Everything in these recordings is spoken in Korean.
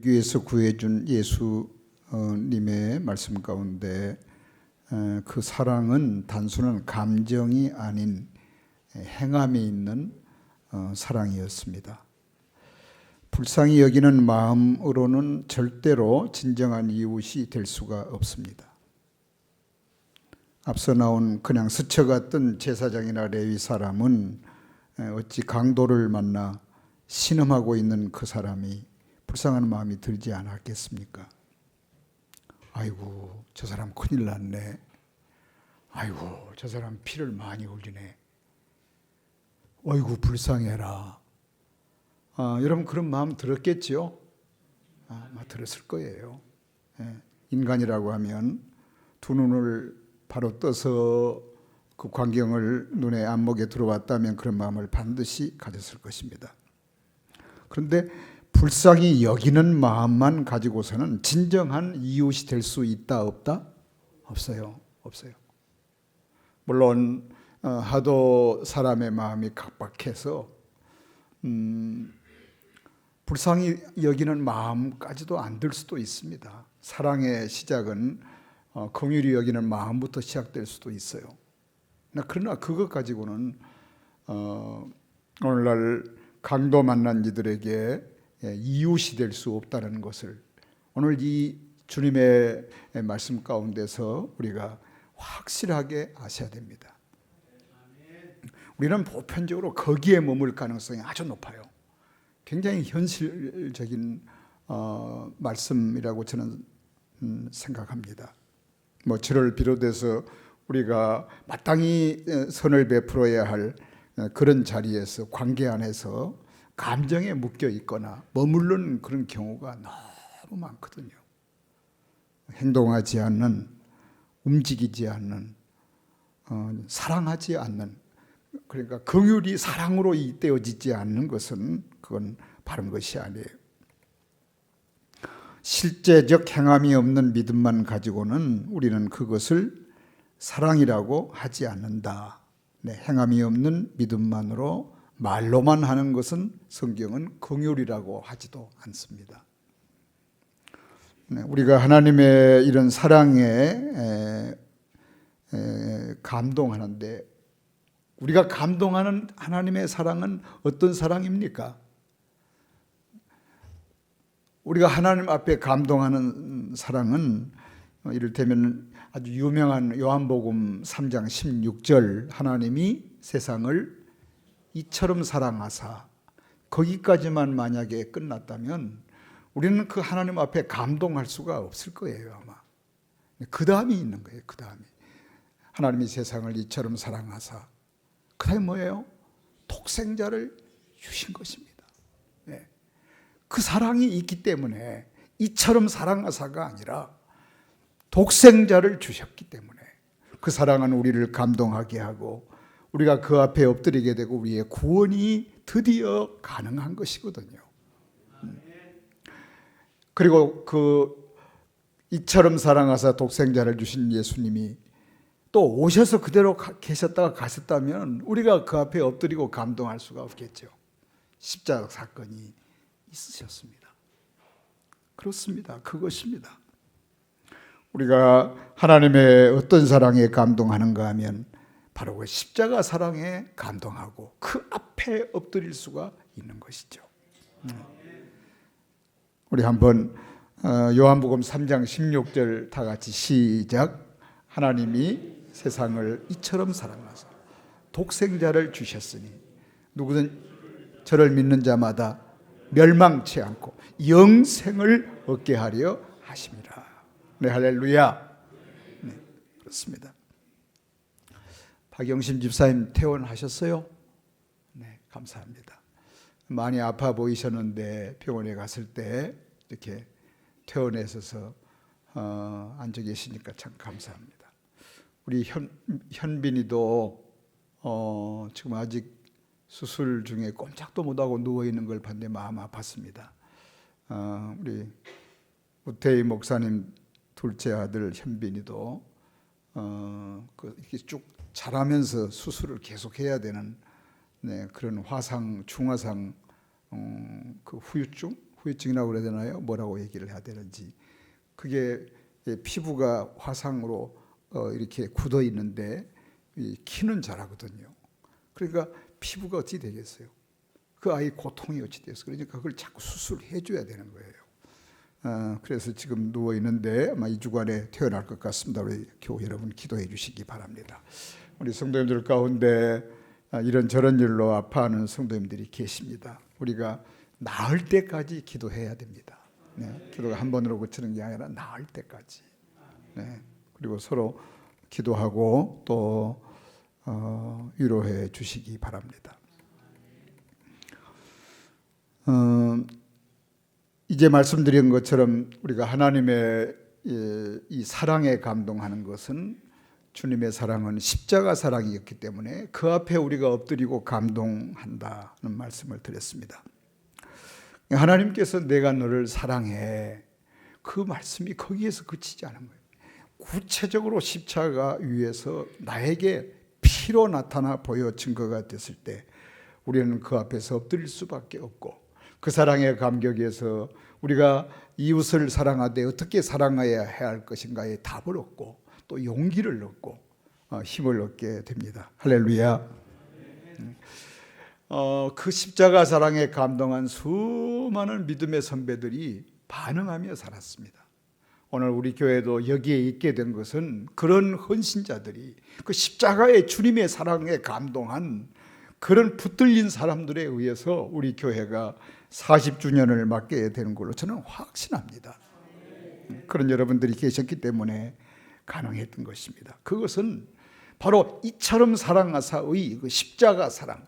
위해서 구해준 예수님의 말씀 가운데 그 사랑은 단순한 감정이 아닌 행함에 있는 사랑이었습니다. 불쌍히 여기는 마음으로는 절대로 진정한 이웃이 될 수가 없습니다. 앞서 나온 그냥 스쳐갔던 제사장이나 레위 사람은 어찌 강도를 만나 신음하고 있는 그 사람이 불쌍한 마음이 들지 않았겠습니까? 아이고, 저 사람 큰일 났네. 아이고, 저 사람 피를 많이 흘리네. 아이고, 불쌍해라. 여러분 그런 마음 들었겠지요? 아마 들었을 거예요. 인간이라고 하면 두 눈을 바로 떠서 그 광경을 눈에 안목에 들어왔다면 그런 마음을 반드시 가졌을 것입니다. 그런데 불쌍히 여기는 마음만 가지고서는 진정한 이웃이 될 수 있다 없다? 없어요. 없어요. 물론 하도 사람의 마음이 각박해서 불쌍히 여기는 마음까지도 안 들 수도 있습니다. 사랑의 시작은 긍휼히 여기는 마음부터 시작될 수도 있어요. 그러나 그것 가지고는 오늘날 강도 만난 이들에게 이웃이 될 수 없다는 것을 오늘 이 주님의 말씀 가운데서 우리가 확실하게 아셔야 됩니다. 우리는 보편적으로 거기에 머물 가능성이 아주 높아요. 굉장히 현실적인 말씀이라고 저는 생각합니다. 저를 비롯해서 우리가 마땅히 선을 베풀어야 할 그런 자리에서 관계 안에서 감정에 묶여 있거나 머무르는 그런 경우가 너무 많거든요. 행동하지 않는, 움직이지 않는, 사랑하지 않는, 그러니까 긍휼이 사랑으로 이때어지지 않는 것은 그건 바른 것이 아니에요. 실제적 행함이 없는 믿음만 가지고는 우리는 그것을 사랑이라고 하지 않는다. 행함이 없는 믿음만으로 말로만 하는 것은 성경은 긍휼이라고 하지도 않습니다. 우리가 하나님의 이런 사랑에 감동하는데 우리가 감동하는 하나님의 사랑은 어떤 사랑입니까? 우리가 하나님 앞에 감동하는 사랑은 이를테면 아주 유명한 요한복음 3장 16절 하나님이 세상을 이처럼 사랑하사 거기까지만 만약에 끝났다면 우리는 그 하나님 앞에 감동할 수가 없을 거예요. 아마 그 다음이 있는 거예요. 그 다음이 하나님이 세상을 이처럼 사랑하사 그 다음에 뭐예요? 독생자를 주신 것입니다. 그 사랑이 있기 때문에 이처럼 사랑하사가 아니라 독생자를 주셨기 때문에 그 사랑은 우리를 감동하게 하고 우리가 그 앞에 엎드리게 되고 우리의 구원이 드디어 가능한 것이거든요. 그리고 이처럼 사랑하사 독생자를 주신 예수님이 또 오셔서 그대로 계셨다가 가셨다면 우리가 그 앞에 엎드리고 감동할 수가 없겠죠. 십자가 사건이 있으셨습니다. 그렇습니다. 그것입니다. 우리가 하나님의 어떤 사랑에 감동하는가 하면 바로 그 십자가 사랑에 감동하고 그 앞에 엎드릴 수가 있는 것이죠. 우리 한번 요한복음 3장 16절 다 같이 시작. 하나님이 세상을 이처럼 사랑하사 독생자를 주셨으니 누구든 저를 믿는 자마다 멸망치 않고 영생을 얻게 하려 하심이라. 네, 할렐루야. 네, 그렇습니다. 박영심 집사님 퇴원하셨어요? 네, 감사합니다. 많이 아파 보이셨는데 병원에 갔을 때 이렇게 퇴원하셔서 앉아 계시니까 참 감사합니다. 우리 현빈이도 지금 아직 수술 중에 꼼짝도 못하고 누워있는 걸 봤는데 마음 아팠습니다. 우리 우태희 목사님 둘째 아들 현빈이도 이렇게 쭉 자라면서 수술을 계속해야 되는 그런 중화상 그 후유증 후유증이라고 그래야 되나요? 뭐라고 얘기를 해야 되는지. 그게 피부가 화상으로 이렇게 굳어 있는데 키는 자라거든요. 그러니까 피부가 어찌 되겠어요? 그 아이 고통이 어찌 됐어? 그러니까 그걸 자꾸 수술해 줘야 되는 거예요. 그래서 지금 누워 있는데 아마 2주간에 퇴원할 것 같습니다. 우리 교우 여러분 기도해 주시기 바랍니다. 우리 성도님들 가운데 이런저런 일로 아파하는 성도님들이 계십니다. 우리가 나을 때까지 기도해야 됩니다. 네, 기도가 한 번으로 그치는 게 아니라 나을 때까지. 네, 그리고 서로 기도하고 또 위로해 주시기 바랍니다. 이제 말씀드린 것처럼 우리가 하나님의 이 사랑에 감동하는 것은 주님의 사랑은 십자가 사랑이었기 때문에 그 앞에 우리가 엎드리고 감동한다는 말씀을 드렸습니다. 하나님께서 내가 너를 사랑해, 그 말씀이 거기에서 그치지 않은 거예요. 구체적으로 십자가 위에서 나에게 피로 나타나 보여 증거가 됐을 때 우리는 그 앞에서 엎드릴 수밖에 없고, 그 사랑의 감격에서 우리가 이웃을 사랑하되 어떻게 사랑해야 할 것인가에 답을 얻고 또 용기를 얻고 힘을 얻게 됩니다. 할렐루야. 그 십자가 사랑에 감동한 수많은 믿음의 선배들이 반응하며 살았습니다. 오늘 우리 교회도 여기에 있게 된 것은 그런 헌신자들이 그 십자가의 주님의 사랑에 감동한 그런 붙들린 사람들에 의해서 우리 교회가 40주년을 맞게 되는 걸로 저는 확신합니다. 그런 여러분들이 계셨기 때문에 가능했던 것입니다. 그것은 바로 이처럼 사랑하사의 그 십자가 사랑,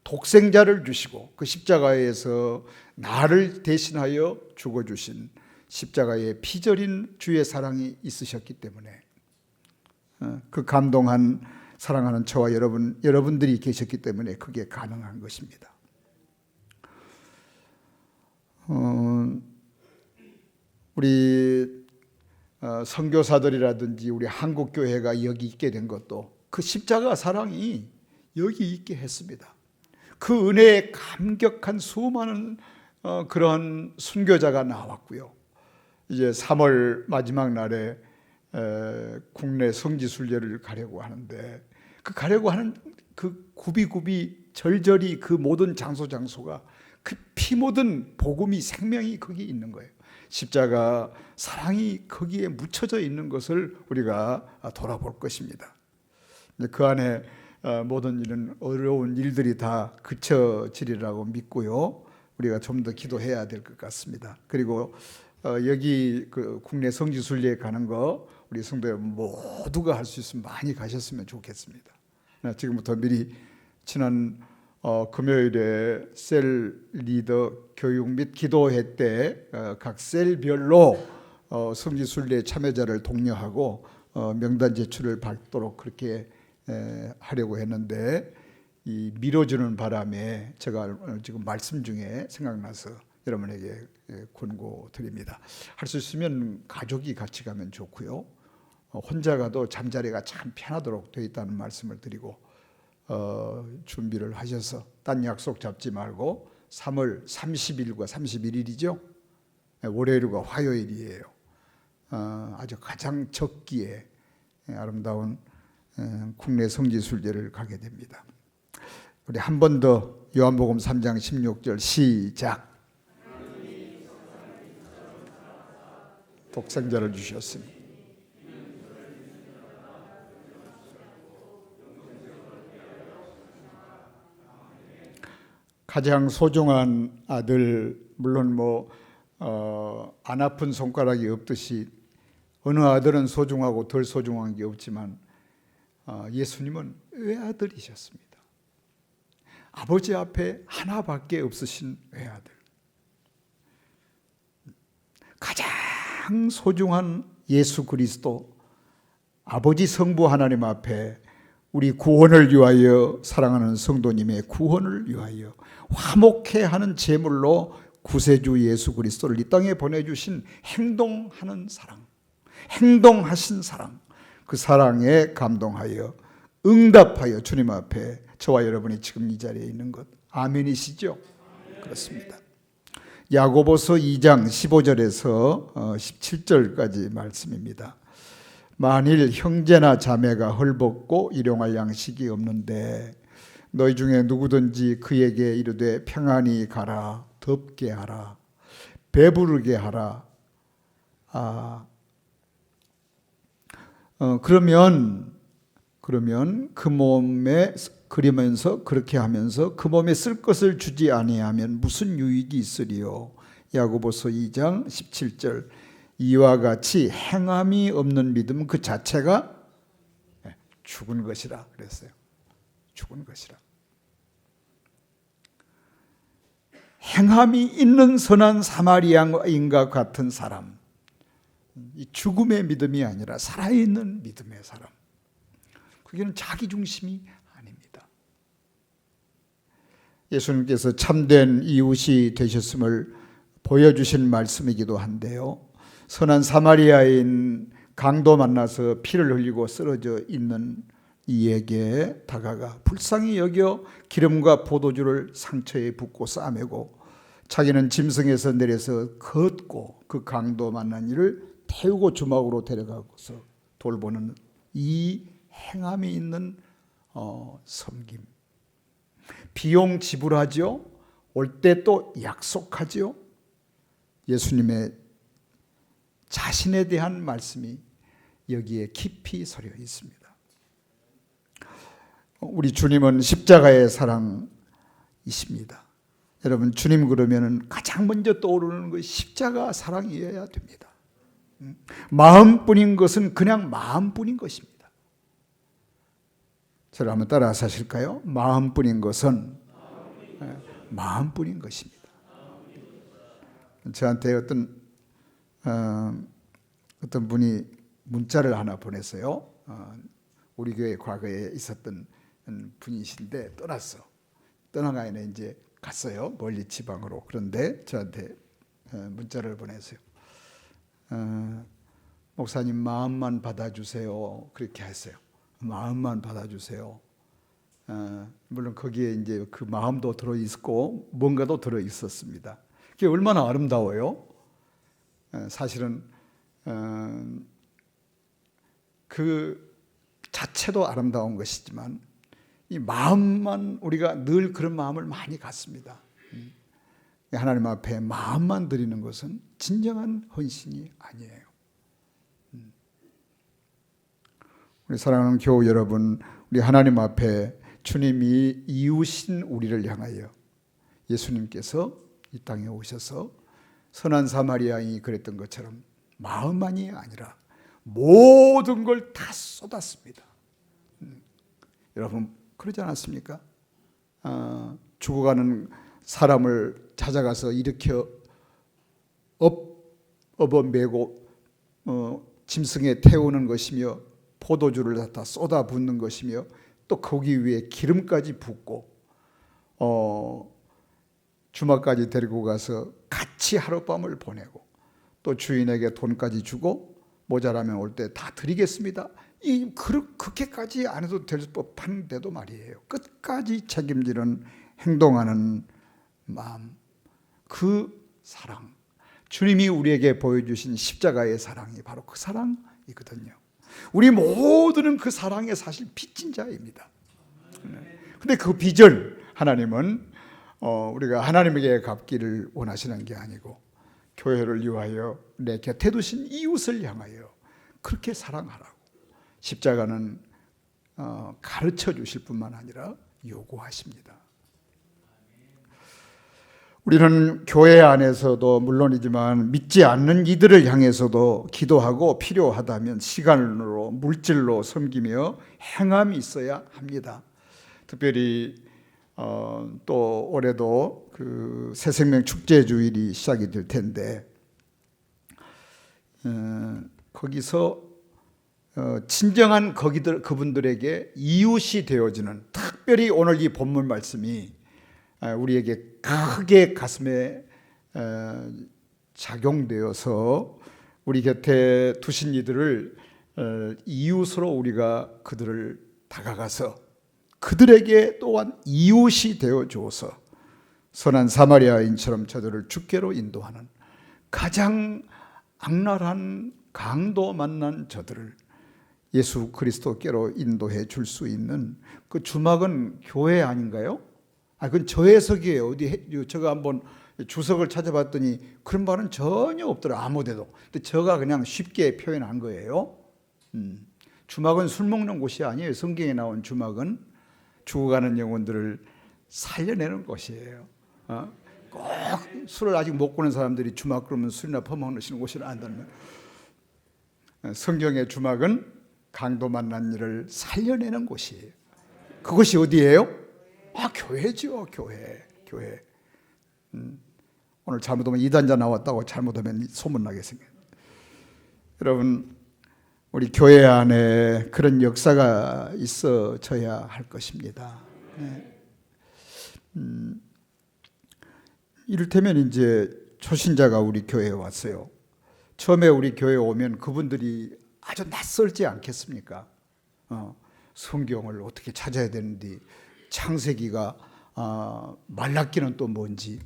독생자를 주시고 그 십자가에서 나를 대신하여 죽어주신 십자가의 피절인 주의 사랑이 있으셨기 때문에 그 감동한 사랑하는 저와 여러분들이 계셨기 때문에 그게 가능한 것입니다. 우리 선교사들이라든지 우리 한국교회가 여기 있게 된 것도 그 십자가 사랑이 여기 있게 했습니다. 그 은혜에 감격한 수많은 그러한 순교자가 나왔고요. 이제 3월 마지막 날에 국내 성지순례를 가려고 하는데 그 가려고 하는 그 굽이굽이 절절히 그 모든 장소가 그 피 묻은 복음이 생명이 거기 있는 거예요. 십자가 사랑이 거기에 묻혀져 있는 것을 우리가 돌아볼 것입니다. 그 안에 모든 이런 어려운 일들이 다 그쳐지리라고 믿고요. 우리가 좀 더 기도해야 될 것 같습니다. 그리고 여기 그 국내 성지순례에 가는 거 우리 성도 여러분 모두가 할 수 있으면 많이 가셨으면 좋겠습니다. 지금부터 미리 지난 금요일에 셀 리더 교육 및 기도회 때 각 셀별로 성지순례 참여자를 독려하고 명단 제출을 받도록 그렇게 하려고 했는데 이 미뤄주는 바람에 제가 지금 말씀 중에 생각나서 여러분에게 권고드립니다. 할 수 있으면 가족이 같이 가면 좋고요. 혼자 가도 잠자리가 참 편하도록 되어 있다는 말씀을 드리고 준비를 하셔서 딴 약속 잡지 말고 3월 30일과 31일이죠. 월요일과 화요일이에요. 아주 가장 적기에 아름다운 국내 성지순례를 가게 됩니다. 우리 한 번 더 요한복음 3장 16절 시작. 독생자를 주셨으니 가장 소중한 아들, 물론 안 아픈 손가락이 없듯이 어느 아들은 소중하고 덜 소중한 게 없지만 예수님은 외아들이셨습니다. 아버지 앞에 하나밖에 없으신 외아들. 가장 소중한 예수 그리스도, 아버지 성부 하나님 앞에 우리 구원을 위하여 사랑하는 성도님의 구원을 위하여 화목해 하는 제물로 구세주 예수 그리스도를 이 땅에 보내주신 행동하는 사랑, 행동하신 사랑, 그 사랑에 감동하여 응답하여 주님 앞에 저와 여러분이 지금 이 자리에 있는 것 아멘이시죠? 그렇습니다. 야고보서 2장 15절에서 17절까지 말씀입니다. 만일 형제나 자매가 헐벗고 일용할 양식이 없는데 너희 중에 누구든지 그에게 이르되 평안히 가라, 덥게 하라, 배부르게 하라. 그러면 그 몸에 그러면서 그렇게 하면서 그 몸에 쓸 것을 주지 아니하면 무슨 유익이 있으리요. 야고보서 2장 17절. 이와 같이 행함이 없는 믿음 그 자체가 죽은 것이라 그랬어요. 죽은 것이라. 행함이 있는 선한 사마리아인과 같은 사람, 이 죽음의 믿음이 아니라 살아있는 믿음의 사람, 그게는 자기중심이 아닙니다. 예수님께서 참된 이웃이 되셨음을 보여주신 말씀이기도 한데요, 선한 사마리아인 강도 만나서 피를 흘리고 쓰러져 있는 이에게 다가가 불쌍히 여겨 기름과 포도주를 상처에 붓고 싸매고 자기는 짐승에서 내려서 걷고 그 강도 만난 이를 태우고 주막으로 데려가고서 돌보는 이 행함이 있는 섬김. 비용 지불하죠. 올 때 또 약속하죠. 예수님의 자신에 대한 말씀이 여기에 깊이 서려 있습니다. 우리 주님은 십자가의 사랑이십니다. 여러분, 주님 그러면은 가장 먼저 떠오르는 것이 십자가 사랑이어야 됩니다. 마음뿐인 것은 그냥 마음뿐인 것입니다. 저를 한번 따라서 하실까요? 마음뿐인 것은 마음뿐인 것입니다. 저한테 어떤 분이 문자를 하나 보냈어요. 우리 교회 과거에 있었던 분이신데 떠나가 이제 갔어요. 멀리 지방으로. 그런데 저한테 문자를 보냈어요. 목사님 마음만 받아주세요. 그렇게 했어요. 마음만 받아주세요. 물론 거기에 이제 그 마음도 들어있고 뭔가도 들어있었습니다. 그게 얼마나 아름다워요. 사실은 그 자체도 아름다운 것이지만 이 마음만, 우리가 늘 그런 마음을 많이 갖습니다. 하나님 앞에 마음만 드리는 것은 진정한 헌신이 아니에요. 우리 사랑하는 교우 여러분, 우리 하나님 앞에 주님이 이웃인 우리를 향하여 예수님께서 이 땅에 오셔서 선한 사마리아인이 그랬던 것처럼 마음만이 아니라 모든 걸 다 쏟았습니다. 여러분 그러지 않았습니까? 죽어가는 사람을 찾아가서 일으켜 업어매고 짐승에 태우는 것이며 포도주를 갖다 쏟아 붓는 것이며 또 거기 위에 기름까지 붓고 주막까지 데리고 가서 같이 하룻밤을 보내고 또 주인에게 돈까지 주고 모자라면 올 때 다 드리겠습니다. 그렇게까지 안 해도 될 법한데도 말이에요. 끝까지 책임지는 행동하는 마음, 그 사랑, 주님이 우리에게 보여주신 십자가의 사랑이 바로 그 사랑이거든요. 우리 모두는 그 사랑의 사실 빚진 자입니다. 근데 그 빚을 하나님은 우리가 하나님에게 갚기를 원하시는 게 아니고 교회를 위하여 내 곁에 두신 이웃을 향하여 그렇게 사랑하라고 십자가는 가르쳐 주실 뿐만 아니라 요구하십니다. 우리는 교회 안에서도 물론이지만 믿지 않는 이들을 향해서도 기도하고 필요하다면 시간으로 물질로 섬기며 행함이 있어야 합니다. 특별히 또 올해도 그 새생명 축제 주일이 시작이 될 텐데 거기서 진정한 그분들에게 이웃이 되어주는, 특별히 오늘 이 본문 말씀이 우리에게 크게 가슴에 작용되어서 우리 곁에 두신 이들을 이웃으로 우리가 그들을 다가가서 그들에게 또한 이웃이 되어 주어서 선한 사마리아인처럼 저들을 주께로 인도하는 가장 악랄한 강도 만난 저들을 예수 그리스도께로 인도해 줄 수 있는 그 주막은 교회 아닌가요? 그건 저 해석이에요. 제가 한번 주석을 찾아봤더니 그런 말은 전혀 없더라, 아무데도. 근데 제가 그냥 쉽게 표현한 거예요. 주막은 술 먹는 곳이 아니에요. 성경에 나온 주막은 죽어가는 영혼들을 살려내는 곳이에요. 꼭 술을 아직 못 고는 사람들이 주막 그러면 술이나 퍼먹는 곳이라 안다면, 성경의 주막은 강도 만난 일을 살려내는 곳이에요. 그것이 어디예요? 교회죠. 교회. 오늘 잘못하면 이단자 나왔다고 잘못하면 소문나겠습니다. 여러분, 우리 교회 안에 그런 역사가 있어져야 할 것입니다. 네. 이를테면 이제 초신자가 우리 교회에 왔어요. 처음에 우리 교회에 오면 그분들이 아주 낯설지 않겠습니까? 성경을 어떻게 찾아야 되는지, 창세기가 말라기는 또 뭔지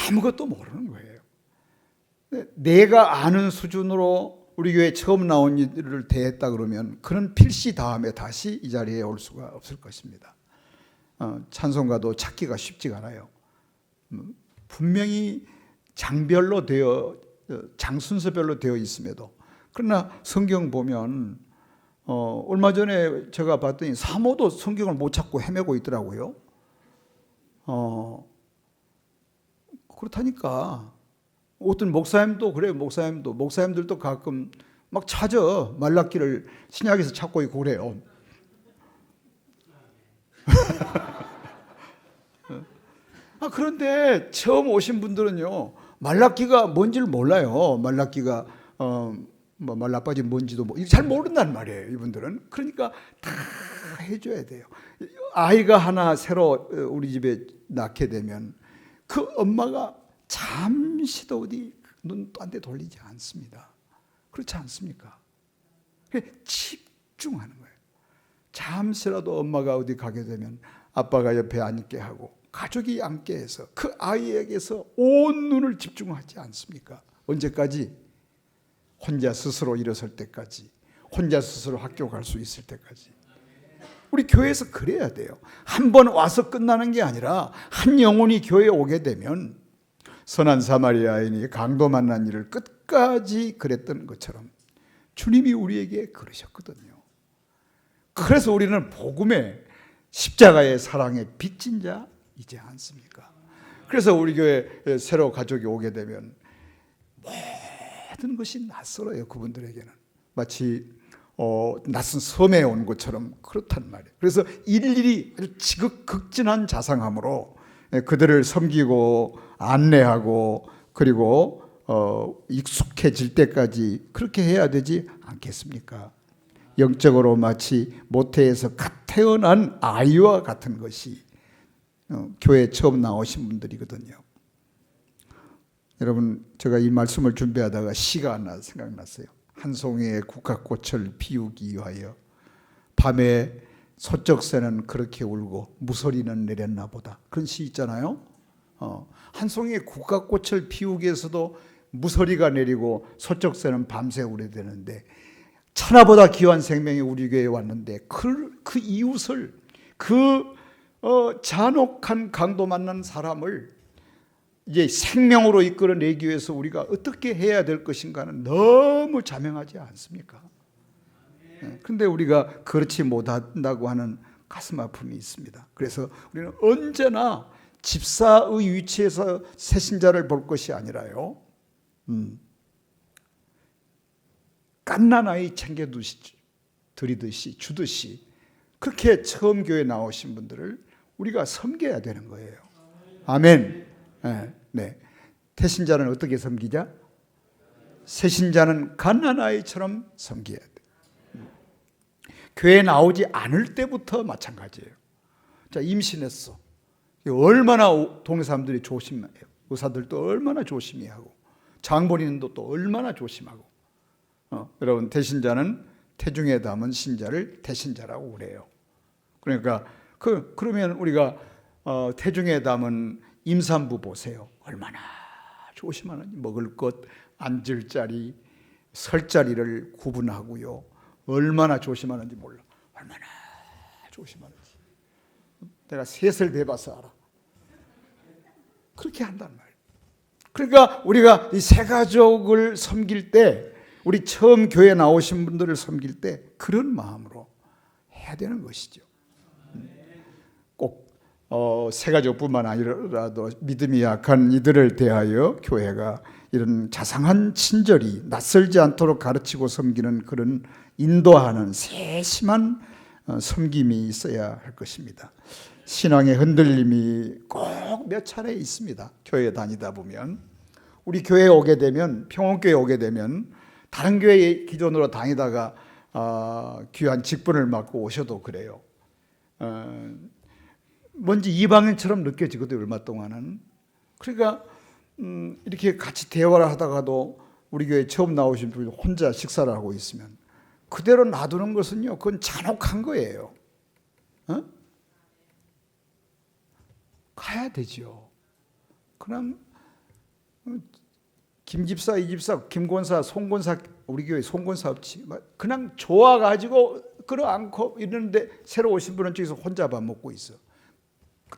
아무것도 모르는 거예요. 내가 아는 수준으로 우리 교회 처음 나온 일을 대했다 그러면 그는 필시 다음에 다시 이 자리에 올 수가 없을 것입니다. 찬송가도 찾기가 쉽지가 않아요. 분명히 장별로 장 순서별로 되어 있음에도, 그러나 성경 보면 얼마 전에 제가 봤더니 사모도 성경을 못 찾고 헤매고 있더라고요. 그렇다니까. 어떤 목사님도 그래요. 목사님들도 가끔 막 찾아. 말라기를 신약에서 찾고 있고 그래요. 그런데 처음 오신 분들은요, 말라기가 뭔지를 몰라요. 말라기가 말라빠진 뭔지도 잘 모른단 말이에요, 이분들은. 그러니까 다 해줘야 돼요. 아이가 하나 새로 우리 집에 낳게 되면 그 엄마가 잠시도 어디 눈 딴 데 돌리지 않습니다. 그렇지 않습니까? 집중하는 거예요. 잠시라도 엄마가 어디 가게 되면 아빠가 옆에 앉게 하고 가족이 앉게 해서 그 아이에게서 온 눈을 집중하지 않습니까? 언제까지? 혼자 스스로 일어설 때까지, 혼자 스스로 학교 갈 수 있을 때까지. 우리 교회에서 그래야 돼요. 한 번 와서 끝나는 게 아니라 한 영혼이 교회에 오게 되면 선한 사마리아인이 강도 만난 일을 끝까지 그랬던 것처럼 주님이 우리에게 그러셨거든요. 그래서 우리는 복음의 십자가의 사랑에 빚진 자이지 않습니까? 그래서 우리 교회 새로 가족이 오게 되면 모든 것이 낯설어요. 그분들에게는 마치 낯선 섬에 온 것처럼 그렇단 말이에요. 그래서 일일이 아주 지극진한 자상함으로 그들을 섬기고 안내하고 그리고 익숙해질 때까지 그렇게 해야 되지 않겠습니까? 영적으로 마치 모태에서 갓 태어난 아이와 같은 것이 교회에 처음 나오신 분들이거든요. 여러분, 제가 이 말씀을 준비하다가 시가 하나 생각났어요. 한 송이의 국화꽃을 피우기 위하여 밤에 소쩍새는 그렇게 울고 무소리는 내렸나 보다. 그런 시 있잖아요. 한 송이의 국화꽃을 피우기 위해서도 무소리가 내리고 소쩍새는 밤새 울어야 되는데, 천하보다 귀한 생명이 우리 교회에 왔는데 그 이웃을, 잔혹한 강도 만난 사람을 이제 생명으로 이끌어내기 위해서 우리가 어떻게 해야 될 것인가는 너무 자명하지 않습니까? 그런데 우리가 그렇지 못한다고 하는 가슴 아픔이 있습니다. 그래서 우리는 언제나 집사의 위치에서 새신자를 볼 것이 아니라요, 갓난아이 드리듯이 주듯이 그렇게 처음 교회 나오신 분들을 우리가 섬겨야 되는 거예요. 아멘. 네. 태신자는 어떻게 섬기자? 새신자는 갓난아이처럼 섬겨야 돼. 교회 나오지 않을 때부터 마찬가지예요. 자, 임신했어. 얼마나 동네 사람들이 조심해요. 의사들도 얼마나 조심히 하고, 장본인도 또 얼마나 조심하고. 여러분, 태신자는 태중에 담은 신자를 태신자라고 그래요. 그러니까 그러면 우리가 태중에 담은 임산부 보세요. 얼마나 조심하는지. 먹을 것, 앉을 자리, 설 자리를 구분하고요. 얼마나 조심하는지 몰라. 얼마나 조심하는지. 내가 셋을 배봐서 알아. 그렇게 한단 말이에요. 그러니까 우리가 이 세 가족을 섬길 때, 우리 처음 교회 나오신 분들을 섬길 때 그런 마음으로 해야 되는 것이죠. 꼭 세 가족뿐만 아니라도 믿음이 약한 이들을 대하여 교회가 이런 자상한 친절이 낯설지 않도록 가르치고 섬기는 그런 인도하는 세심한 섬김이 있어야 할 것입니다. 신앙의 흔들림이 꼭 몇 차례 있습니다. 교회 다니다 보면, 우리 교회에 오게 되면, 평원교회에 오게 되면 다른 교회 기존으로 다니다가 귀한 직분을 맡고 오셔도 그래요. 뭔지 이방인처럼 느껴지거든요, 얼마 동안은. 그러니까 이렇게 같이 대화를 하다가도 우리 교회 처음 나오신 분이 혼자 식사를 하고 있으면 그대로 놔두는 것은요, 그건 잔혹한 거예요. 가야 되죠. 그럼 김집사, 이집사, 김권사, 송권사, 우리 교회 송권사 없지. 그냥 좋아가지고 끌어안고 이러는데 새로 오신 분은 저기서 혼자 밥 먹고 있어.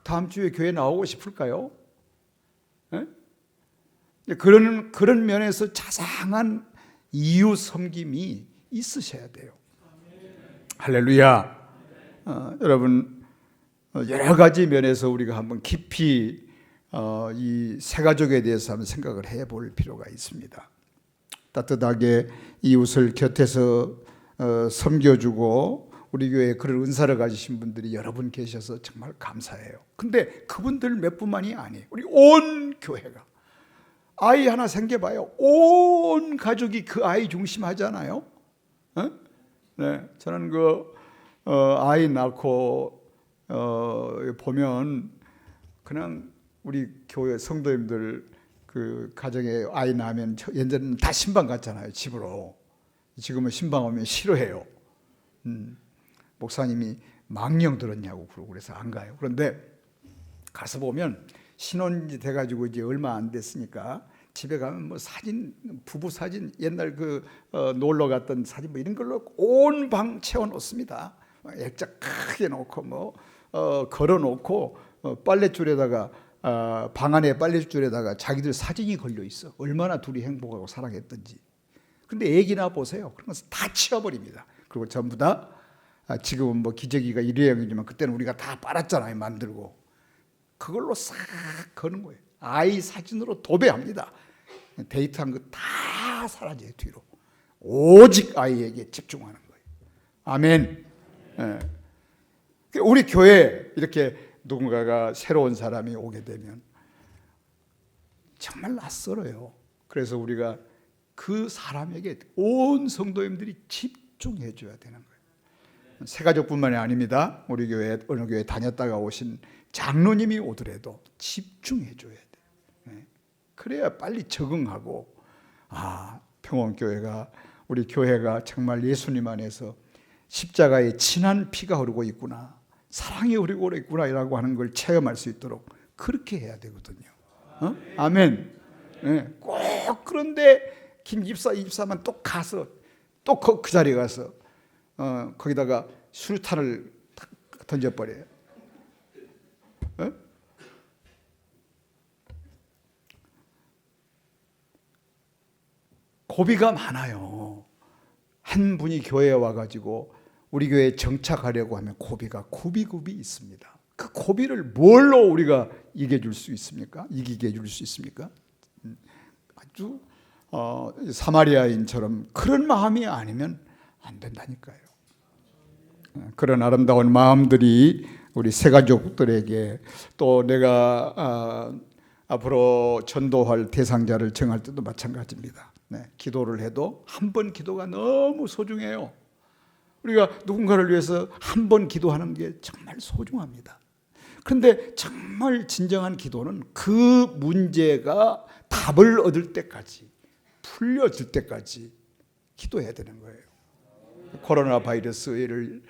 다음 주에 교회 나오고 싶을까요? 그런 면에서 자상한 이웃 섬김이 있으셔야 돼요. 할렐루야. 여러분, 여러 가지 면에서 우리가 한번 깊이 이 세 가족에 대해서 한번 생각을 해볼 필요가 있습니다. 따뜻하게 이웃을 곁에서 섬겨주고 우리 교회에 그런 은사를 가지신 분들이 여러 분 계셔서 정말 감사해요. 근데 그분들 몇 분만이 아니에요. 우리 온 교회가. 아이 하나 생겨봐요. 온 가족이 그 아이 중심하잖아요. 네, 저는 아이 낳고 보면 그냥 우리 교회 성도님들 그 가정에 아이 낳으면 예전에는 다 신방 갔잖아요, 집으로. 지금은 신방 오면 싫어해요. 목사님이 망령 들었냐고 그러고 그래서 안 가요. 그런데 가서 보면 신혼이 돼가지고 이제 얼마 안 됐으니까 집에 가면 뭐 사진, 부부 사진, 옛날 놀러 갔던 사진 뭐 이런 걸로 온 방 채워놓습니다. 액자 크게 놓고 걸어놓고 빨랫줄에다가 방 안에 빨랫줄에다가 자기들 사진이 걸려 있어. 얼마나 둘이 행복하고 사랑했던지. 근데 애기나 보세요. 그런 것을 다 치워버립니다. 그리고 전부 다 지금은 뭐 기저귀가 일회용이지만 그때는 우리가 다 빨았잖아요, 만들고. 그걸로 싹 거는 거예요. 아이 사진으로 도배합니다. 데이트한 거 다 사라져요, 뒤로. 오직 아이에게 집중하는 거예요. 아멘. 우리 교회에 이렇게 누군가가 새로운 사람이 오게 되면 정말 낯설어요. 그래서 우리가 그 사람에게 온 성도님들이 집중해 줘야 되는 거예요. 세 가족뿐만이 아닙니다. 우리 교회 어느 교회 다녔다가 오신 장로님이 오더라도 집중해 줘야 돼요. 그래야 빨리 적응하고 평원교회가, 우리 교회가 정말 예수님 안에서 십자가에 진한 피가 흐르고 있구나, 사랑이 흐르고 있구나 라고 하는 걸 체험할 수 있도록 그렇게 해야 되거든요. 아멘. 꼭 그런데 김집사, 이집사만 또 가서 또 그 자리에 가서 거기다가 수류탄을 던져버려요. 고비가 많아요. 한 분이 교회에 와가지고 우리 교회에 정착하려고 하면 고비가 굽이굽이 있습니다. 그 고비를 뭘로 우리가 이기게 해줄 수 있습니까? 아주 사마리아인처럼 그런 마음이 아니면 안 된다니까요. 그런 아름다운 마음들이 우리 세 가족들에게, 또 내가 앞으로 전도할 대상자를 정할 때도 마찬가지입니다. 기도를 해도 한 번 기도가 너무 소중해요. 우리가 누군가를 위해서 한 번 기도하는 게 정말 소중합니다. 그런데 정말 진정한 기도는 그 문제가 답을 얻을 때까지, 풀려질 때까지 기도해야 되는 거예요. 코로나 바이러스를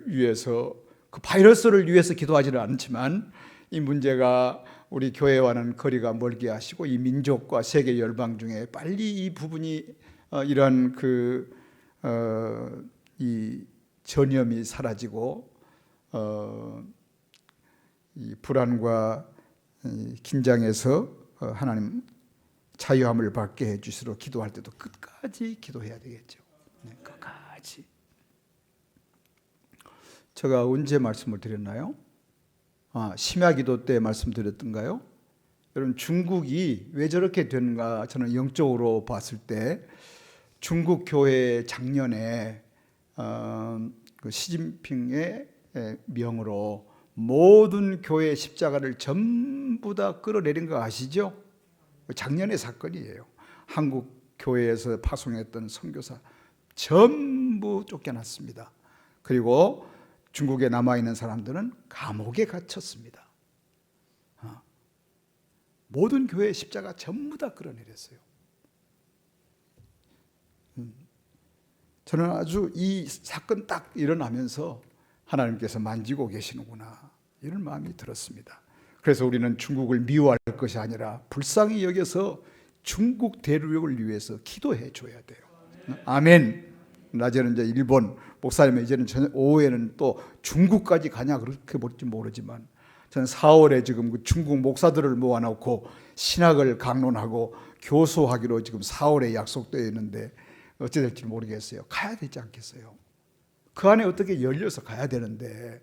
위해서, 그 바이러스를 위해서 기도하지는 않지만 이 문제가 우리 교회와는 거리가 멀게 하시고 이 민족과 세계 열방 중에 빨리 이 부분이 이러한 이 전염이 사라지고 이 불안과 이 긴장에서 하나님 자유함을 받게 해주시도록 기도할 때도 끝까지 기도해야 되겠죠. 네, 끝까지. 제가 언제 말씀을 드렸나요? 심야기도 때 말씀드렸던가요? 여러분, 중국이 왜 저렇게 되는가, 저는 영적으로 봤을 때 중국 교회 작년에 그 시진핑의 명으로 모든 교회 십자가를 전부 다 끌어내린 거 아시죠? 작년의 사건이에요. 한국 교회에서 파송했던 선교사 전부 쫓겨났습니다. 그리고 중국에 남아있는 사람들은 감옥에 갇혔습니다. 모든 교회의 십자가 전부 다 끌어내렸어요. 저는 아주 이 사건 딱 일어나면서 하나님께서 만지고 계시는구나, 이런 마음이 들었습니다. 그래서 우리는 중국을 미워할 것이 아니라 불쌍히 여겨서 중국 대륙을 위해서 기도해 줘야 돼요. 아멘. 낮에는 이제 일본 목사님이 이제는 오후에는 또 중국까지 가냐 그렇게 볼지 모르지만, 저는 4월에 지금 그 중국 목사들을 모아놓고 신학을 강론하고 교수하기로 지금 4월에 약속되어 있는데 어찌 될지 모르겠어요. 가야 되지 않겠어요? 그 안에 어떻게 열려서 가야 되는데,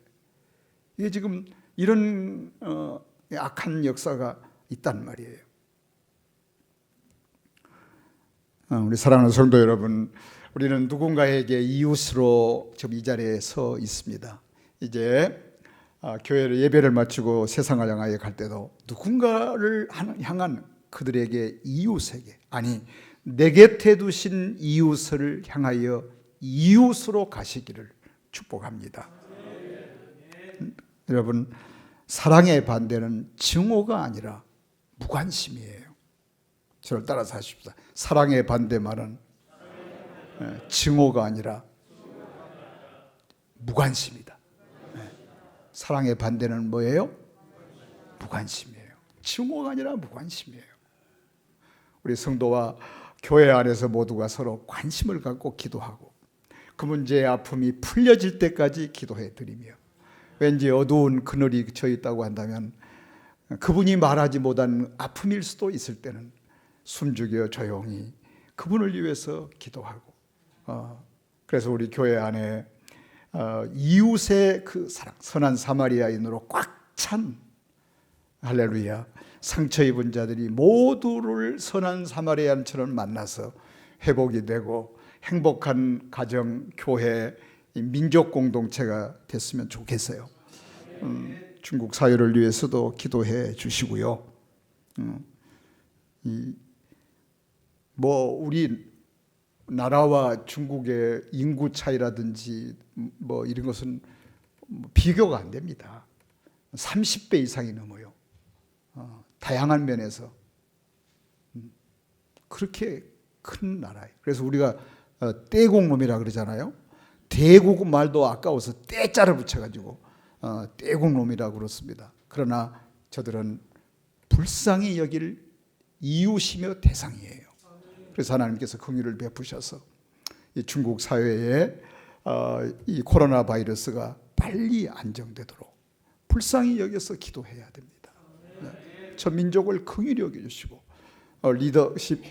이게 지금 이런 악한 역사가 있단 말이에요. 우리 사랑하는 성도 여러분, 우리는 누군가에게 이웃으로 지금 이 자리에 서 있습니다. 이제 교회를 예배를 마치고 세상을 향하여 갈 때도 누군가를 향한 그들에게 이웃에게, 아니 내 곁에 두신 이웃을 향하여 이웃으로 가시기를 축복합니다. 여러분, 사랑의 반대는 증오가 아니라 무관심이에요. 저를 따라서 하십시오. 사랑의 반대 말은 증오가 아니라 무관심이다. 사랑의 반대는 뭐예요? 무관심이에요. 증오가 아니라 무관심이에요. 우리 성도와 교회 안에서 모두가 서로 관심을 갖고 기도하고 그 문제의 아픔이 풀려질 때까지 기도해 드리며, 왠지 어두운 그늘이 져 있다고 한다면 그분이 말하지 못한 아픔일 수도 있을 때는 숨죽여 조용히 그분을 위해서 기도하고, 그래서 우리 교회 안에 이웃의 그 사랑, 선한 사마리아인으로 꽉 찬, 할렐루야, 상처 입은 자들이 모두를 선한 사마리아인처럼 만나서 회복이 되고 행복한 가정, 교회, 민족 공동체가 됐으면 좋겠어요. 중국 사회를 위해서도 기도해 주시고요. 우리 나라와 중국의 인구 차이라든지 이런 것은 비교가 안 됩니다. 30배 이상이 넘어요. 다양한 면에서 그렇게 큰 나라예요. 그래서 우리가 떼국놈이라 그러잖아요. 대국 말도 아까워서 떼자를 붙여가지고 떼국놈이라고 그렇습니다. 그러나 저들은 불쌍히 여길 이웃이며 대상이에요. 그래서 하나님께서 긍휼을 베푸셔서 이 중국 사회에 이 코로나 바이러스가 빨리 안정되도록 불쌍히 여겨서 기도해야 됩니다. 저 민족을 긍휼히 여겨주시고, 리더십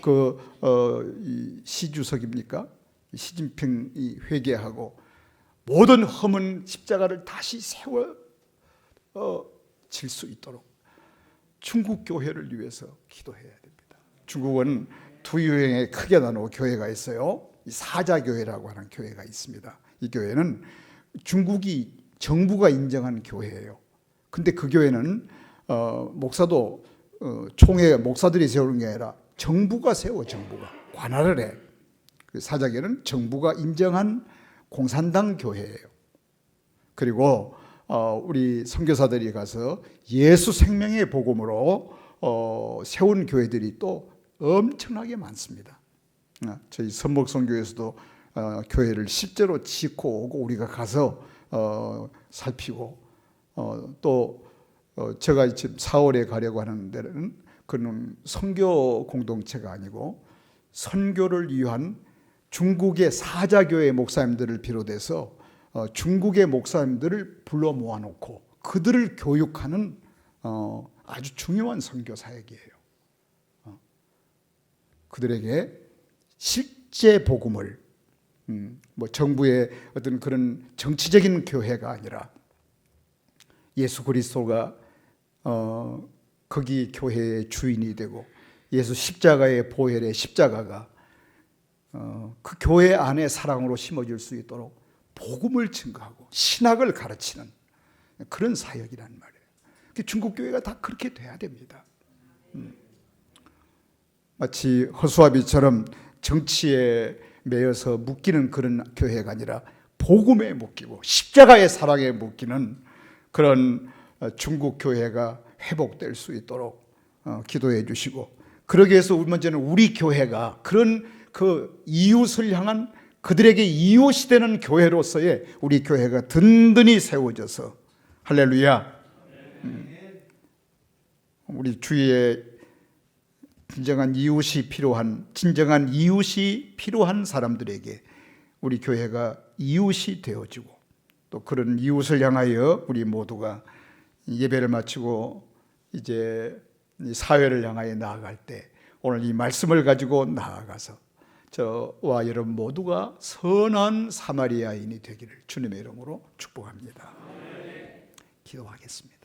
시 주석입니까? 시진핑이 회개하고 모든 험은 십자가를 다시 세워 질 수 있도록 중국 교회를 위해서 기도해야 됩니다. 중국은 두 유형의 크게 나누어 교회가 있어요. 사자교회라고 하는 교회가 있습니다. 이 교회는 중국이 정부가 인정한 교회예요. 근데 그 교회는 목사도 총회 목사들이 세우는 게 아니라 정부가 세워, 정부가 관할을 해. 사자교회는 정부가 인정한 공산당 교회예요. 그리고 우리 선교사들이 가서 예수 생명의 복음으로 세운 교회들이 또 엄청나게 많습니다. 저희 선목선교에서도 교회를 실제로 짓고 오고 우리가 가서 살피고 또 제가 지금 4월에 가려고 하는 데는 그는 선교 공동체가 아니고 선교를 위한 중국의 사자교회 목사님들을 비롯해서 중국의 목사님들을 불러 모아놓고 그들을 교육하는 아주 중요한 선교 사역이에요. 그들에게 실제 복음을 뭐 정부의 어떤 그런 정치적인 교회가 아니라 예수 그리스도가 거기 교회의 주인이 되고 예수 십자가의 보혈의 십자가가 그 교회 안에 사랑으로 심어질 수 있도록 복음을 증거하고 신학을 가르치는 그런 사역이란 말이에요. 중국 교회가 다 그렇게 돼야 됩니다. 마치 허수아비처럼 정치에 매여서 묶이는 그런 교회가 아니라 복음에 묶이고 십자가의 사랑에 묶이는 그런 중국 교회가 회복될 수 있도록 기도해 주시고, 그러기 위해서 먼저는 우리 교회가 그런 그 이웃을 향한 그들에게 이웃이 되는 교회로서의 우리 교회가 든든히 세워져서 할렐루야. 우리 주위에 진정한 이웃이 필요한 사람들에게 우리 교회가 이웃이 되어지고, 또 그런 이웃을 향하여 우리 모두가 예배를 마치고 이제 사회를 향하여 나아갈 때 오늘 이 말씀을 가지고 나아가서 저와 여러분 모두가 선한 사마리아인이 되기를 주님의 이름으로 축복합니다. 기도하겠습니다.